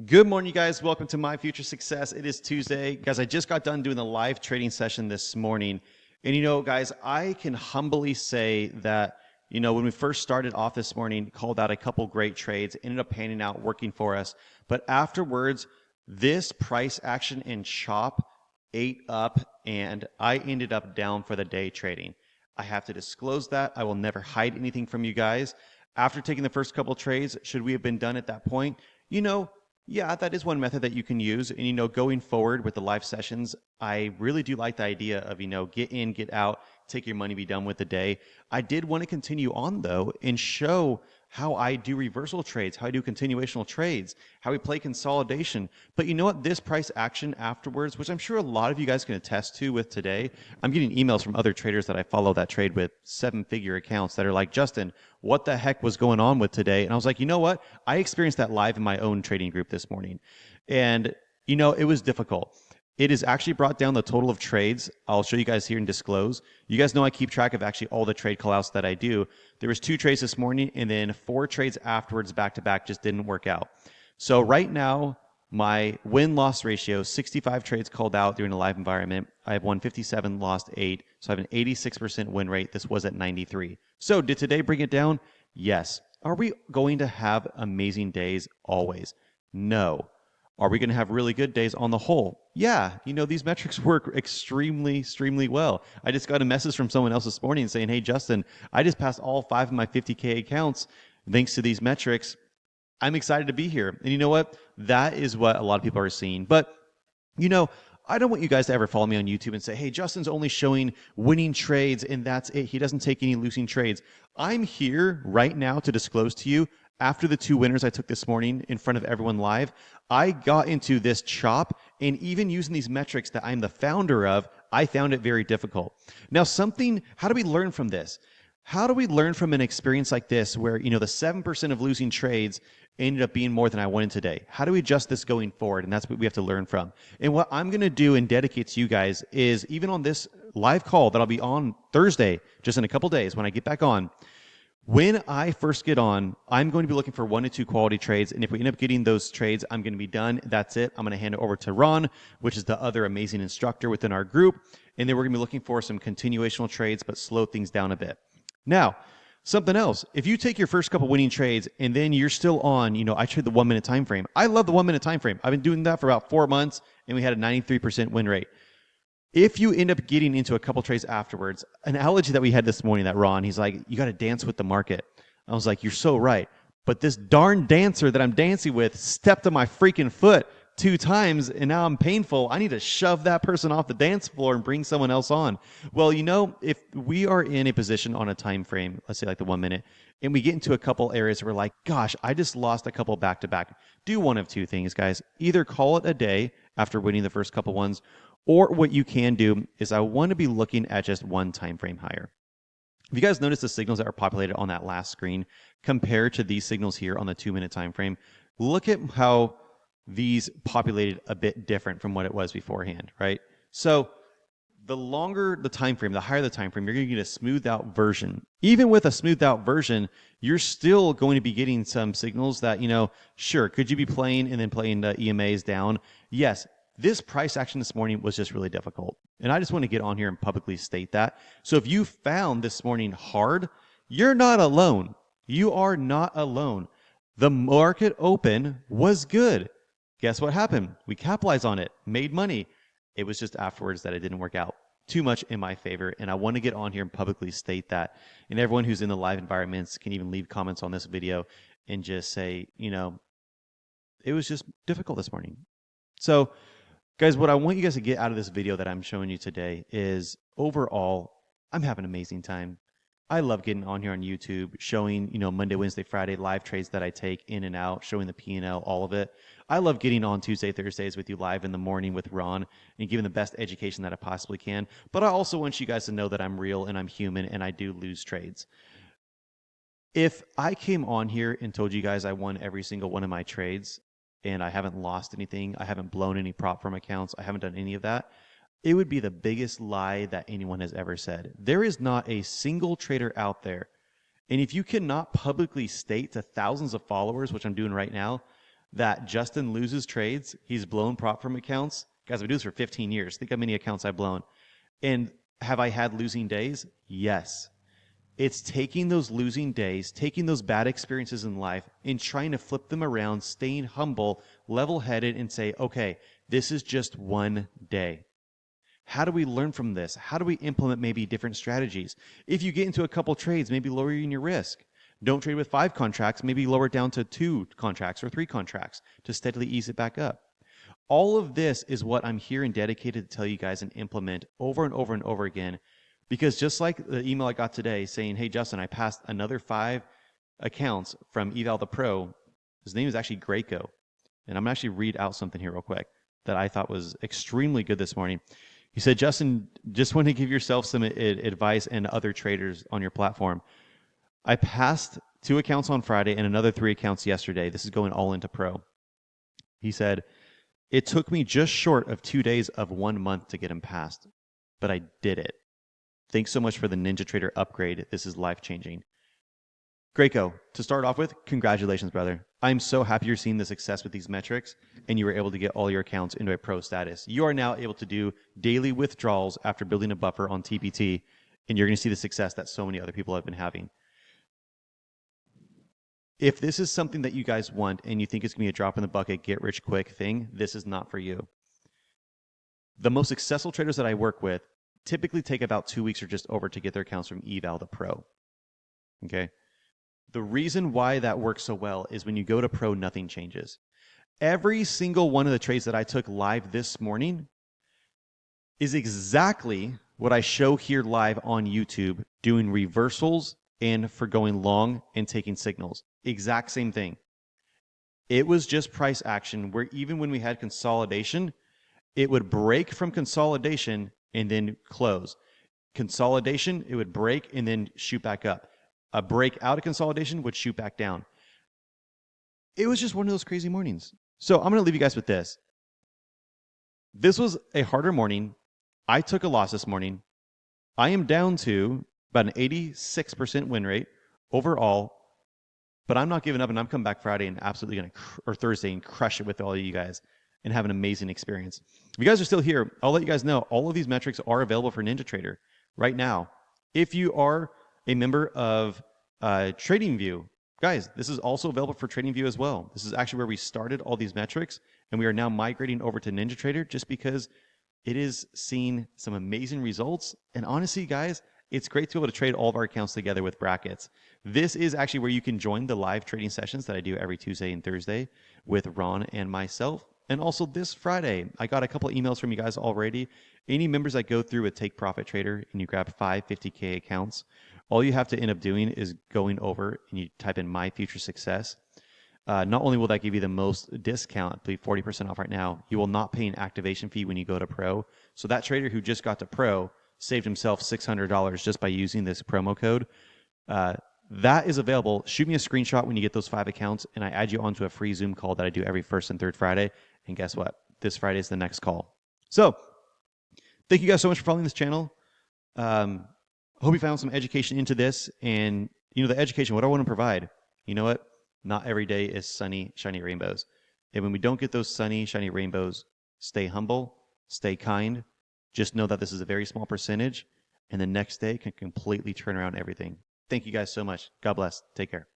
Good morning, you guys. Welcome to My Future Success. It is Tuesday. Guys, I just got done doing the live trading session this morning. And guys, I can humbly say that, when we first started off this morning, called out a couple great trades, ended up panning out, working for us. But afterwards, this price action and chop ate up, and I ended up down for the day trading. I have to disclose that. I will never hide anything from you guys. After taking the first couple trades, should we have been done at that point? Yeah, that is one method that you can use. And, going forward with the live sessions, I really do like the idea of, get in, get out, take your money, be done with the day. I did want to continue on, though, and show how I do reversal trades, how I do continuational trades, how we play consolidation. But you know what? This price action afterwards, which I'm sure a lot of you guys can attest to with today, I'm getting emails from other traders that I follow that trade with, 7-figure accounts, that are like, Justin, what the heck was going on with today? And I was like, you know what? I experienced that live in my own trading group this morning. And, it was difficult. It has actually brought down the total of trades. I'll show you guys here and disclose. You guys know I keep track of actually all the trade callouts that I do. There was 2 trades this morning, and then 4 trades afterwards back to back just didn't work out. So right now, my win-loss ratio, 65 trades called out during a live environment. I have won 57, lost 8. So I have an 86% win rate. This was at 93. So did today bring it down? Yes. Are we going to have amazing days always? No. Are we going to have really good days on the whole? Yeah, these metrics work extremely well. I just got a message from someone else this morning saying, hey, Justin, I just passed all 5 of my 50K accounts thanks to these metrics. I'm excited to be here. And you know what? That is what a lot of people are seeing. But, I don't want you guys to ever follow me on YouTube and say, hey, Justin's only showing winning trades and that's it. He doesn't take any losing trades. I'm here right now to disclose to you, after the 2 winners I took this morning in front of everyone live, I got into this chop, and even using these metrics that I'm the founder of, I found it very difficult. Now, how do we learn from this? How do we learn from an experience like this where, the 7% of losing trades ended up being more than I wanted today? How do we adjust this going forward? And that's what we have to learn from. And what I'm going to do and dedicate to you guys is, even on this live call that I'll be on Thursday, just in a couple days when I get back on, when I first get on, I'm going to be looking for 1 to 2 quality trades. And if we end up getting those trades, I'm going to be done. That's it. I'm going to hand it over to Ron, which is the other amazing instructor within our group. And then we're going to be looking for some continuational trades, but slow things down a bit. Now, something else. If you take your first couple winning trades and then you're still on, I trade the 1-minute time frame. I love the 1-minute time frame. I've been doing that for about 4 months, and we had a 93% win rate. If you end up getting into a couple trades afterwards, an analogy that we had this morning, that Ron, he's like, you got to dance with the market. I was like, you're so right. But this darn dancer that I'm dancing with stepped on my freaking foot 2 times, and now I'm painful. I need to shove that person off the dance floor and bring someone else on. Well, if we are in a position on a time frame, let's say like the 1 minute, and we get into a couple areas where we're like, gosh, I just lost a couple back to back. Do one of 2 things, guys. Either call it a day after winning the first couple ones, or what you can do is I want to be looking at just 1 time frame higher. If you guys notice the signals that are populated on that last screen compared to these signals here on the 2-minute time frame, look at how these populated a bit different from what it was beforehand, right? So the longer the time frame, the higher the time frame, you're going to get a smoothed out version. Even with a smoothed out version, you're still going to be getting some signals that, sure, could you be playing and then playing the EMAs down? Yes. This price action this morning was just really difficult. And I just want to get on here and publicly state that. So if you found this morning hard, you're not alone. You are not alone. The market open was good. Guess what happened? We capitalized on it, made money. It was just afterwards that it didn't work out too much in my favor. And I want to get on here and publicly state that. And everyone who's in the live environments can even leave comments on this video and just say, it was just difficult this morning. So, guys, what I want you guys to get out of this video that I'm showing you today is, overall, I'm having an amazing time. I love getting on here on YouTube, showing, Monday, Wednesday, Friday live trades that I take in and out, showing the P&L, all of it. I love getting on Tuesday, Thursdays with you live in the morning with Ron and giving the best education that I possibly can. But I also want you guys to know that I'm real and I'm human and I do lose trades. If I came on here and told you guys I won every single one of my trades, and I haven't lost anything, I haven't blown any prop firm accounts, I haven't done any of that, it would be the biggest lie that anyone has ever said. There is not a single trader out there. And if you cannot publicly state to thousands of followers, which I'm doing right now, that Justin loses trades. He's blown prop firm accounts. Guys, I've been doing this for 15 years. Think how many accounts I've blown. And have I had losing days? Yes. It's taking those losing days, taking those bad experiences in life and trying to flip them around, staying humble, level-headed, and say, okay, this is just one day. How do we learn from this? How do we implement maybe different strategies? If you get into a couple trades, maybe lowering your risk. Don't trade with 5 contracts, maybe lower it down to 2 contracts or 3 contracts to steadily ease it back up. All of this is what I'm here and dedicated to tell you guys and implement over and over and over again. Because just like the email I got today saying, hey, Justin, I passed another 5 accounts from Eval the Pro. His name is actually Graco. And I'm going to actually read out something here real quick that I thought was extremely good this morning. He said, Justin, just want to give yourself some advice and other traders on your platform. I passed 2 accounts on Friday and another 3 accounts yesterday. This is going all into Pro. He said, it took me just short of 2 days of 1 month to get them passed, but I did it. Thanks so much for the Ninja Trader upgrade. This is life-changing. Graco, to start off with, congratulations, brother. I'm so happy you're seeing the success with these metrics and you were able to get all your accounts into a pro status. You are now able to do daily withdrawals after building a buffer on TPT, and you're going to see the success that so many other people have been having. If this is something that you guys want and you think it's going to be a drop in the bucket, get rich quick thing, this is not for you. The most successful traders that I work with typically take about 2 weeks or just over to get their accounts from Eval the Pro. Okay. The reason why that works so well is when you go to Pro, nothing changes. Every single one of the trades that I took live this morning is exactly what I show here live on YouTube, doing reversals and for going long and taking signals. Exact same thing. It was just price action where even when we had consolidation, it would break from consolidation and then close. Consolidation, it would break and then shoot back up. A break out of consolidation would shoot back down. It was just one of those crazy mornings. So I'm going to leave you guys with this. This was a harder morning. I took a loss this morning. I am down to about an 86% win rate overall, but I'm not giving up, and I'm coming back Friday and absolutely going to, or Thursday, and crush it with all of you guys and have an amazing experience. If you guys are still here, I'll let you guys know all of these metrics are available for Ninja Trader right now. If you are a member of Tradingview, guys, this is also available for Tradingview as well. This is actually where we started all these metrics, and we are now migrating over to Ninja Trader just because it is seeing some amazing results. And honestly, guys, it's great to be able to trade all of our accounts together with brackets. This is actually where you can join the live trading sessions that I do every Tuesday and Thursday with Ron and myself. And also this Friday, I got a couple of emails from you guys already. Any members that go through with Take Profit Trader and you grab 5 50K accounts, all you have to end up doing is going over and you type in My Future Success. Not only will that give you the most discount, I believe 40% off right now, you will not pay an activation fee when you go to Pro. So that trader who just got to Pro saved himself $600 just by using this promo code. That is available. Shoot me a screenshot when you get those 5 accounts, and I add you onto a free Zoom call that I do every first and third Friday. And guess what? This Friday is the next call. So thank you guys so much for following this channel. Hope you found some education into this. And, you know, the education, what I want to provide, you know what? Not every day is sunny, shiny rainbows. And when we don't get those sunny, shiny rainbows, stay humble, stay kind. Just know that this is a very small percentage, and the next day can completely turn around everything. Thank you guys so much. God bless. Take care.